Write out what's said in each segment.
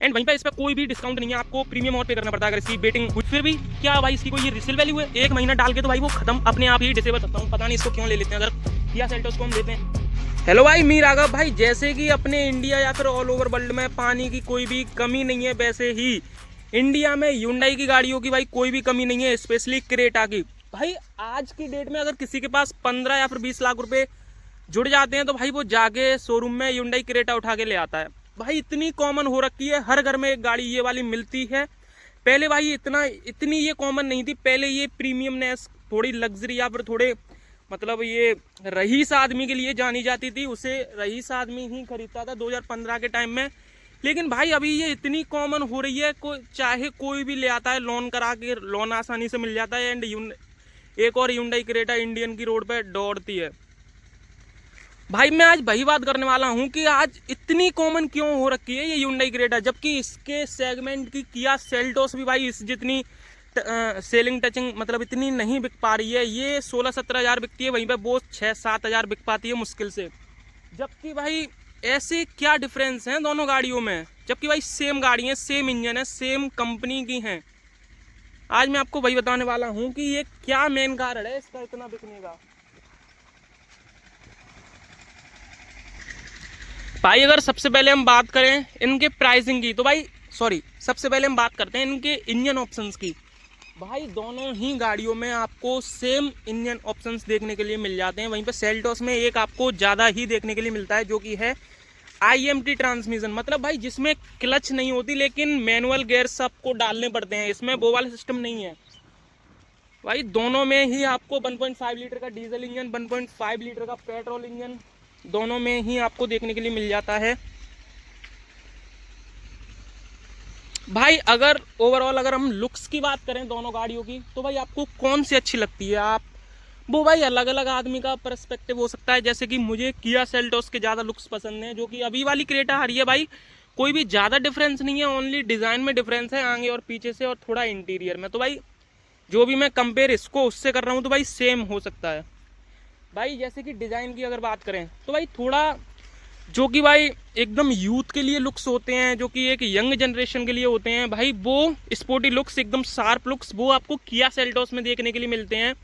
And वहीं पे इस पर कोई भी डिस्काउंट नहीं है, आपको प्रीमियम और पे करना पड़ता है अगर इसकी बेटिंग हुई। फिर भी क्या भाई इसकी कोई ये रिसेल वैल्यू है? 1 महीना डाल के तो भाई वो खत्म अपने आप ही डिसेबल करता हूँ, पता नहीं इसको क्यों ले लेते हैं अगर किया सेल्टोस को हम लेते हैं। हेलो भाई, मीर राघव भाई। जैसे कि अपने इंडिया या फिर ऑल ओवर वर्ल्ड में पानी की कोई भी कमी नहीं है, वैसे ही इंडिया में Hyundai की गाड़ियों की भाई कोई भी कमी नहीं है, स्पेशली क्रेटा की। भाई आज की डेट में अगर किसी के पास 15 या फिर 20 लाख रुपए जुड़ जाते हैं तो भाई वो जाके शोरूम में Hyundai क्रेटा उठा के ले आता है। भाई इतनी कॉमन हो रखी है, हर घर में एक गाड़ी ये वाली मिलती है। पहले भाई इतनी ये कॉमन नहीं थी। पहले ये प्रीमियमनेस, थोड़ी लग्जरी या फिर थोड़े मतलब ये रईस आदमी के लिए जानी जाती थी, उसे रईस आदमी ही खरीदता था 2015 के टाइम में। लेकिन भाई अभी ये इतनी कॉमन हो रही है, चाहे कोई भी ले आता है, लोन करा के लोन आसानी से मिल जाता है। एंड एक और Hyundai क्रेटा इंडियन की रोड पे दौड़ती है। भाई मैं आज वही बात करने वाला हूँ कि आज इतनी कॉमन क्यों हो रखी है ये Hyundai क्रेटा, जबकि इसके सेगमेंट की किया सेल्टोस भी भाई इस जितनी सेलिंग टचिंग मतलब इतनी नहीं बिक पा रही है। ये 16-17 हज़ार बिकती है, वहीं पे वो 6-7 हज़ार बिक पाती है मुश्किल से। जबकि भाई ऐसे क्या डिफरेंस हैं दोनों गाड़ियों में, जबकि भाई सेम गाड़ी है, सेम इंजन है, सेम कंपनी की हैं। आज मैं आपको वही बताने वाला हूँ कि ये क्या मेन कारण है इसका इतना बिकने का। भाई अगर सबसे पहले हम बात करें इनके प्राइसिंग की, तो भाई सबसे पहले हम बात करते हैं इनके इंजन ऑप्शंस की। भाई दोनों ही गाड़ियों में आपको सेम इंजन ऑप्शंस देखने के लिए मिल जाते हैं। वहीं पे सेल्टोस में एक आपको ज़्यादा ही देखने के लिए मिलता है, जो कि है IMT ट्रांसमिशन। मतलब भाई जिसमें क्लच नहीं होती लेकिन मैनुअल गियर्स आपको डालने पड़ते हैं, इसमें वो वाला सिस्टम नहीं है। भाई दोनों में ही आपको 1.5 लीटर का डीजल इंजन, 1.5 लीटर का पेट्रोल इंजन दोनों में ही आपको देखने के लिए मिल जाता है। भाई अगर ओवरऑल अगर हम लुक्स की बात करें दोनों गाड़ियों की, तो भाई आपको कौन सी अच्छी लगती है? आप वो भाई अलग अलग आदमी का पर्सपेक्टिव हो सकता है। जैसे कि मुझे किया सेल्टोस के ज़्यादा लुक्स पसंद हैं, जो कि अभी वाली क्रेटा आ रही है भाई कोई भी ज़्यादा डिफरेंस नहीं है, ओनली डिज़ाइन में डिफरेंस है आगे और पीछे से और थोड़ा इंटीरियर में। तो भाई जो भी मैं कंपेयर इसको उससे कर रहा हूँ तो भाई सेम हो सकता है। भाई जैसे कि डिज़ाइन की अगर बात करें तो भाई थोड़ा जो कि भाई एकदम यूथ के लिए लुक्स होते हैं, जो कि एक यंग जनरेशन के लिए होते हैं, भाई वो स्पोर्टी लुक्स, एकदम शार्प लुक्स वो आपको किया सेल्टोस में देखने के लिए मिलते हैं।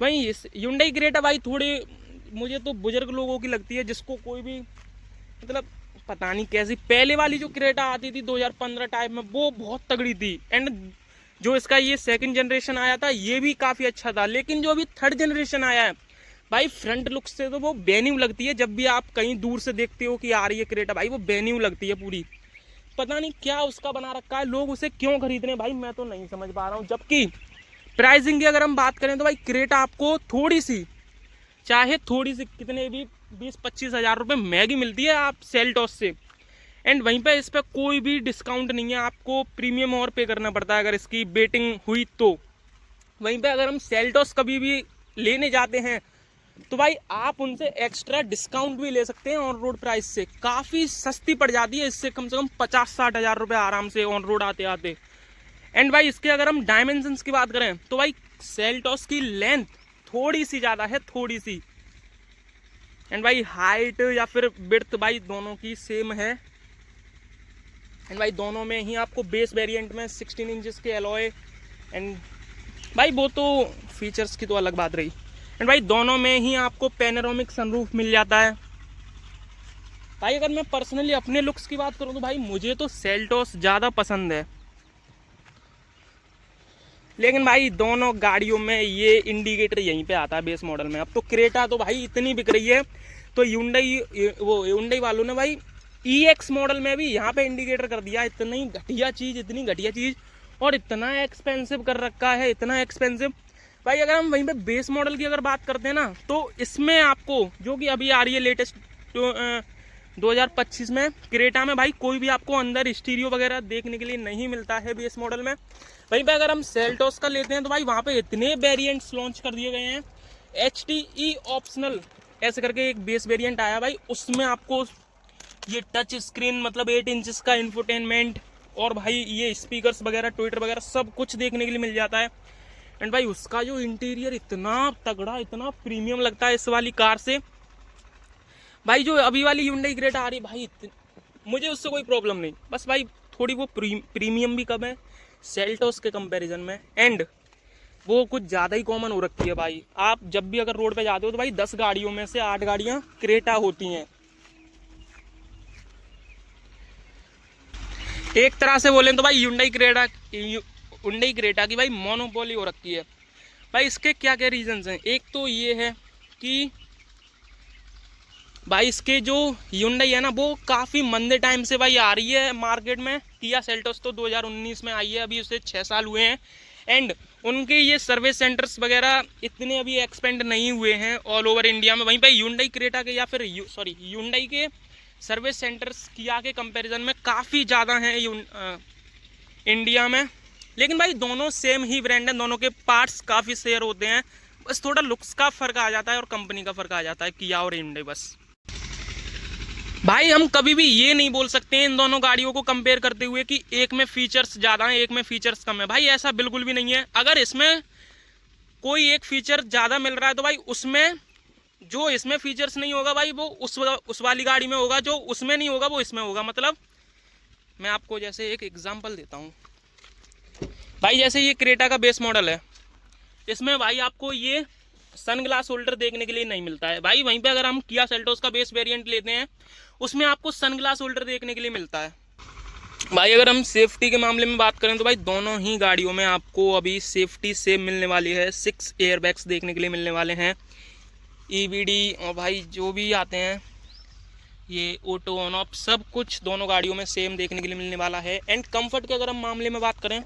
वहीं इस Hyundai क्रेटा भाई थोड़े मुझे तो बुजुर्ग लोगों की लगती है, जिसको कोई भी मतलब पता नहीं कैसी, पहले वाली जो क्रेटा आती थी 2015 टाइप में वो बहुत तगड़ी थी। एंड जो इसका ये सेकंड जनरेशन आया था ये भी काफ़ी अच्छा था। लेकिन जो अभी थर्ड जनरेशन आया है भाई फ्रंट लुक से तो वो बेन्यू लगती है। जब भी आप कहीं दूर से देखते हो कि आ रही है क्रेटा, भाई वो बेन्यू लगती है पूरी। पता नहीं क्या उसका बना रखा है, लोग उसे क्यों खरीद रहे हैं भाई, मैं तो नहीं समझ पा रहा हूँ। जबकि प्राइसिंग की अगर हम बात करें तो भाई क्रेटा आपको थोड़ी सी कितने भी 20-25 हज़ार रुपये महंगी मिलती है आप सेल्टोस से। एंड वहीं पे इस पर कोई भी डिस्काउंट नहीं है, आपको प्रीमियम और पे करना पड़ता है अगर इसकी बेटिंग हुई तो। वहीं पे अगर हम सेल्टोस कभी भी लेने जाते हैं तो भाई आप उनसे एक्स्ट्रा डिस्काउंट भी ले सकते हैं ऑन रोड प्राइस से, काफ़ी सस्ती पड़ जाती है इससे कम से कम 50-60 हज़ार रुपये आराम से ऑन रोड आते आते। एंड भाई इसके अगर हम डायमेंशंस की बात करें तो भाई सेल्टोस की लेंथ थोड़ी सी ज़्यादा है, थोड़ी सी। एंड भाई हाइट या फिर विड्थ भाई दोनों की सेम है। एंड भाई दोनों में ही आपको बेस वेरिएंट में 16 इंचेस के एलॉय, एंड भाई वो तो फीचर्स की तो अलग बात रही। एंड भाई दोनों में ही आपको पैनोरामिक सनरूफ मिल जाता है। भाई अगर मैं पर्सनली अपने लुक्स की बात करूं तो भाई मुझे तो सेल्टोस ज़्यादा पसंद है। लेकिन भाई दोनों गाड़ियों में ये इंडिकेटर यहीं पे आता है बेस मॉडल में। अब तो क्रेटा तो भाई इतनी बिक रही है तो Hyundai वालों ने भाई EX मॉडल में भी यहाँ पे इंडिकेटर कर दिया। इतनी घटिया चीज़ और इतना एक्सपेंसिव कर रखा है, इतना एक्सपेंसिव। भाई अगर हम वहीं पे बेस मॉडल की अगर बात करते हैं ना, तो इसमें आपको जो कि अभी आ रही है लेटेस्ट 2025 में क्रेटा में, भाई कोई भी आपको अंदर स्टीरियो वगैरह देखने के लिए नहीं मिलता है बेस मॉडल में। वहीं पे अगर हम सेल्टोस का लेते हैं तो भाई वहाँ पे इतने वेरिएंट्स लॉन्च कर दिए गए हैं। HTE ऑप्शनल ऐसे करके एक बेस वेरिएंट आया भाई, उसमें आपको ये टच स्क्रीन मतलब 8 इंचेस का इंफोटेनमेंट और भाई ये स्पीकर्स वगैरह, ट्विटर वगैरह सब कुछ देखने के लिए मिल जाता है। एंड भाई उसका जो इंटीरियर इतना तगड़ा, इतना प्रीमियम लगता है इस वाली कार से। भाई जो अभी वाली Hyundai क्रेटा आ रही भाई मुझे उससे कोई प्रॉब्लम नहीं, बस भाई थोड़ी वो प्रीमियम भी कम है सेल्टोस के कंपैरिजन में, एंड वो कुछ ज़्यादा ही कॉमन हो रखी है भाई। आप जब भी अगर रोड पे जाते हो तो भाई 10 गाड़ियों में से 8 गाड़ियाँ क्रेटा होती हैं। एक तरह से बोलें तो भाई हुंडई क्रेटा की भाई मोनोपोली हो रखी है भाई। इसके क्या क्या रीजंस हैं? एक तो ये है कि भाई इसके जो हुंडई है ना वो काफ़ी मंदे टाइम से भाई आ रही है मार्केट में। किया सेल्टोस तो 2019 में आई है, अभी उसे 6 साल हुए हैं, एंड उनके ये सर्विस सेंटर्स वगैरह इतने अभी एक्सपेंड नहीं हुए हैं ऑल ओवर इंडिया में। वहीं पे हुंडई क्रेटा के या फिर हुंडई के सर्विस सेंटर्स किया के कंपैरिजन में काफ़ी ज़्यादा हैं इंडिया में। लेकिन भाई दोनों सेम ही ब्रांड हैं, दोनों के पार्ट्स काफ़ी शेयर होते हैं, बस थोड़ा लुक्स का फ़र्क आ जाता है और कंपनी का फ़र्क आ जाता है किया और हुंडई बस। भाई हम कभी भी ये नहीं बोल सकते हैं इन दोनों गाड़ियों को कंपेयर करते हुए कि एक में फीचर्स ज़्यादा हैं एक में फीचर्स कम है। भाई ऐसा बिल्कुल भी नहीं है। अगर इसमें कोई एक फीचर ज़्यादा मिल रहा है तो भाई उसमें जो इसमें फीचर्स नहीं होगा भाई वो उस वाली गाड़ी में होगा, जो उसमें नहीं होगा वो इसमें होगा। मतलब मैं आपको जैसे एक एग्जांपल देता हूँ भाई, जैसे ये क्रेटा का बेस मॉडल है, इसमें भाई आपको ये सन ग्लास होल्डर देखने के लिए नहीं मिलता है भाई। वहीं पे अगर हम किया सेल्टोस का बेस वेरिएंट लेते हैं उसमें आपको सन ग्लास होल्डर देखने के लिए मिलता है भाई। अगर हम सेफ्टी के मामले में बात करें तो भाई दोनों ही गाड़ियों में आपको अभी सेफ्टी से मिलने वाली है, 6 एयरबैग्स देखने के लिए मिलने वाले हैं, EBD और भाई जो भी आते हैं ये ऑटो ऑन ऑफ सब कुछ दोनों गाड़ियों में सेम देखने के लिए मिलने वाला है। एंड कंफर्ट के अगर हम मामले में बात करें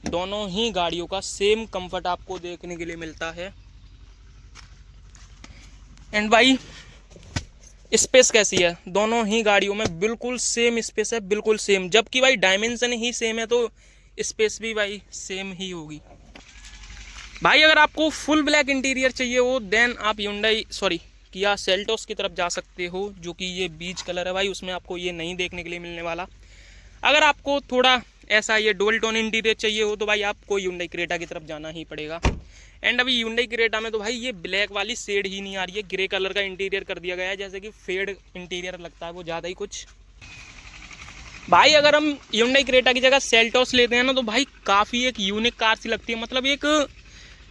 दोनों ही गाड़ियों का सेम कंफर्ट आपको देखने के लिए मिलता है। एंड भाई स्पेस कैसी है? दोनों ही गाड़ियों में बिल्कुल सेम स्पेस है, बिल्कुल सेम, जबकि भाई डायमेंशन ही सेम है तो स्पेस भी भाई सेम ही होगी। भाई अगर आपको फुल ब्लैक इंटीरियर चाहिए हो देन आप किया सेल्टोस की तरफ जा सकते हो, जो कि ये बीच कलर है भाई, उसमें आपको ये नहीं देखने के लिए मिलने वाला। अगर आपको थोड़ा ऐसा ये डुअल टोन इंटीरियर चाहिए हो तो भाई आपको हुंडई क्रेटा की तरफ जाना ही पड़ेगा। एंड अभी हुंडई क्रेटा में तो भाई ये ब्लैक वाली शेड ही नहीं आ रही है, ग्रे कलर का इंटीरियर कर दिया गया है, जैसे कि फेड इंटीरियर लगता है वो ज़्यादा ही कुछ। भाई अगर हम हुंडई क्रेटा की जगह सेल्टोस लेते हैं ना तो भाई काफ़ी एक यूनिक कार सी लगती है, मतलब एक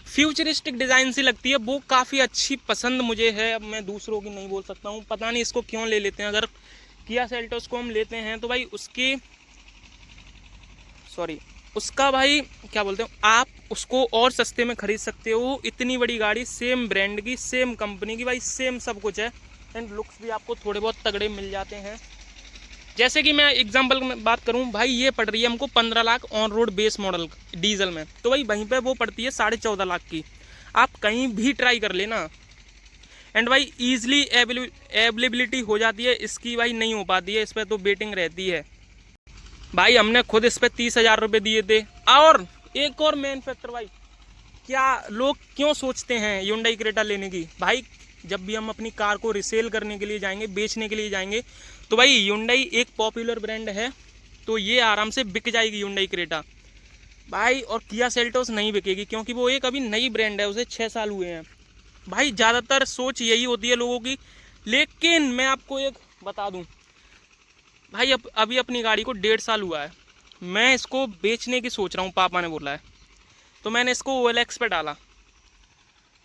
फ्यूचरिस्टिक डिज़ाइन सी लगती है, वो काफ़ी अच्छी पसंद मुझे है। अब मैं दूसरों की नहीं बोल सकता हूँ, पता नहीं इसको क्यों ले लेते हैं। अगर किया सेल्टोस को हम लेते हैं तो भाई उसका भाई क्या बोलते हो, आप उसको और सस्ते में खरीद सकते हो। इतनी बड़ी गाड़ी, सेम ब्रांड की, सेम कंपनी की भाई, सेम सब कुछ है, एंड लुक्स भी आपको थोड़े बहुत तगड़े मिल जाते हैं। जैसे कि मैं एग्जांपल में बात करूं भाई, ये पड़ रही है हमको 15 lakh on road base model diesel में, तो भाई वहीं पे वो पड़ती है 14.5 लाख की। आप कहीं भी ट्राई कर लेना, एंड भाई ईजिली अवेलेबिलिटी हो जाती है, इसकी भाई नहीं हो पाती है, इस पर तो वेटिंग रहती है। भाई हमने खुद इस पर 30,000 रुपये दिए थे। और एक और मेन फैक्टर भाई, क्या लोग क्यों सोचते हैं हुंडई क्रेटा लेने की? भाई जब भी हम अपनी कार को रिसेल करने के लिए जाएंगे, बेचने के लिए जाएंगे, तो भाई हुंडई एक पॉपुलर ब्रांड है, तो ये आराम से बिक जाएगी हुंडई क्रेटा भाई। और किया सेल्टोस नहीं बिकेगी क्योंकि वो एक अभी नई ब्रांड है, उसे 6 साल हुए हैं भाई। ज़्यादातर सोच यही होती है लोगों की। लेकिन मैं आपको एक बता दूं भाई, अभी अपनी गाड़ी को 1.5 साल हुआ है, मैं इसको बेचने की सोच रहा हूँ, पापा ने बोला है, तो मैंने इसको OLX पे डाला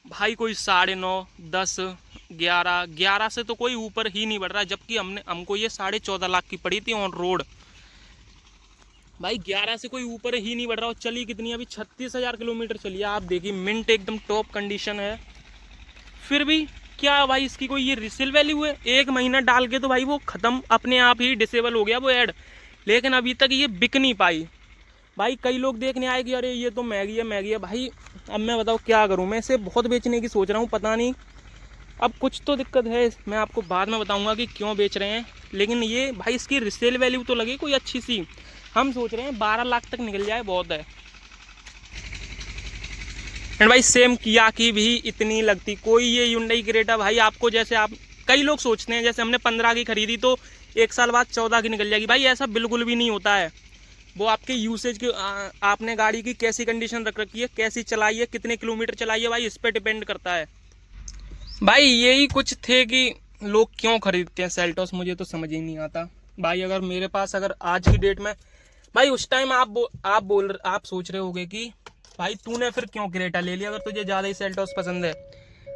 भाई, कोई 9.5, 10, 11 से तो कोई ऊपर ही नहीं बढ़ रहा, जबकि हमको ये 14.5 लाख की पड़ी थी ऑन रोड भाई। 11 से कोई ऊपर ही नहीं बढ़ रहा, और चली कितनी अभी 36,000 किलोमीटर चली है। आप देखिए मिंट एकदम टॉप कंडीशन है, फिर भी क्या भाई इसकी कोई ये रिसेल वैल्यू है? 1 महीना डाल के तो भाई वो ख़त्म, अपने आप ही डिसेबल हो गया वो ऐड, लेकिन अभी तक ये बिक नहीं पाई भाई। कई लोग देखने आए कि अरे ये तो महंगी है भाई। अब मैं बताओ क्या करूँ, मैं इसे बहुत बेचने की सोच रहा हूँ, पता नहीं अब कुछ तो दिक्कत है, मैं आपको बाद में बताऊँगा कि क्यों बेच रहे हैं। लेकिन ये भाई इसकी रिसेल वैल्यू तो लगे कोई अच्छी सी, हम सोच रहे हैं 12 लाख तक निकल जाए बहुत है। एंड भाई सेम किया की भी इतनी लगती कोई ये हुंडई क्रेटा भाई आपको, जैसे आप कई लोग सोचते हैं जैसे हमने 15 की खरीदी तो 1 साल बाद 14 की निकल जाएगी, भाई ऐसा बिल्कुल भी नहीं होता है। वो आपके यूसेज की आपने गाड़ी की कैसी कंडीशन रख रखी है, कैसी चलाई है, कितने किलोमीटर चलाई है भाई, इस पर डिपेंड करता है भाई। यही कुछ थे कि लोग क्यों खरीदते हैं सेल्टोस, मुझे तो समझ ही नहीं आता भाई। अगर मेरे पास अगर आज की डेट में भाई उस टाइम आप सोच रहे होगे कि भाई तूने फिर क्यों क्रेटा ले लिया अगर तुझे ज़्यादा ही सेल्टॉस पसंद है।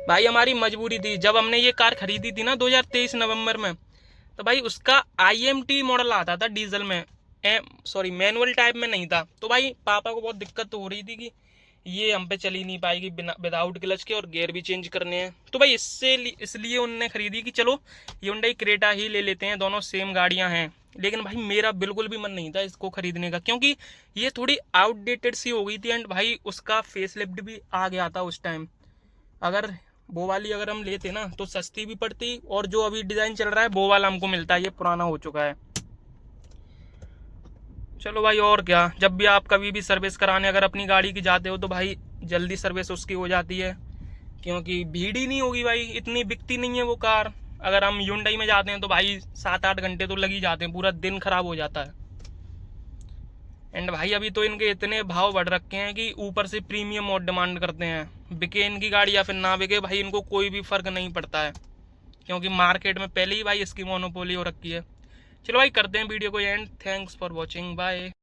भाई हमारी मजबूरी थी, जब हमने ये कार खरीदी थी ना 2023 नवंबर में, तो भाई उसका IMT मॉडल आता था डीजल में, सॉरी मैनुअल टाइप में नहीं था। तो भाई पापा को बहुत दिक्कत तो हो रही थी कि ये हम पे चल ही नहीं पाएगी बिना विदाउट क्लच के, और गियर भी चेंज करने हैं। तो भाई इसलिए उनने खरीदी कि चलो Hyundai क्रेटा ही ले लेते हैं, दोनों सेम गाड़ियां हैं। लेकिन भाई मेरा बिल्कुल भी मन नहीं था इसको खरीदने का, क्योंकि ये थोड़ी आउटडेटेड सी हो गई थी, एंड भाई उसका फेसलिफ्ट भी आ गया था उस टाइम। अगर वो वाली अगर हम लेते ना तो सस्ती भी पड़ती, और जो अभी डिज़ाइन चल रहा है वो वाला हमको मिलता है, ये पुराना हो चुका है। चलो भाई और क्या, जब भी आप कभी भी सर्विस कराने अगर अपनी गाड़ी की जाते हो तो भाई जल्दी सर्विस उसकी हो जाती है, क्योंकि भीड़ ही नहीं होगी भाई, इतनी बिकती नहीं है वो कार। अगर हम Hyundai में जाते हैं तो भाई 7-8 घंटे तो लग ही जाते हैं, पूरा दिन खराब हो जाता है। एंड भाई अभी तो इनके इतने भाव बढ़ रखे हैं कि ऊपर से प्रीमियम और डिमांड करते हैं। बिके इनकी गाड़ी या फिर ना बिके भाई इनको कोई भी फर्क नहीं पड़ता है, क्योंकि मार्केट में पहले ही भाई इसकी मोनोपोली हो रखी है। चलो भाई करते हैं वीडियो को end, thanks for watching, bye.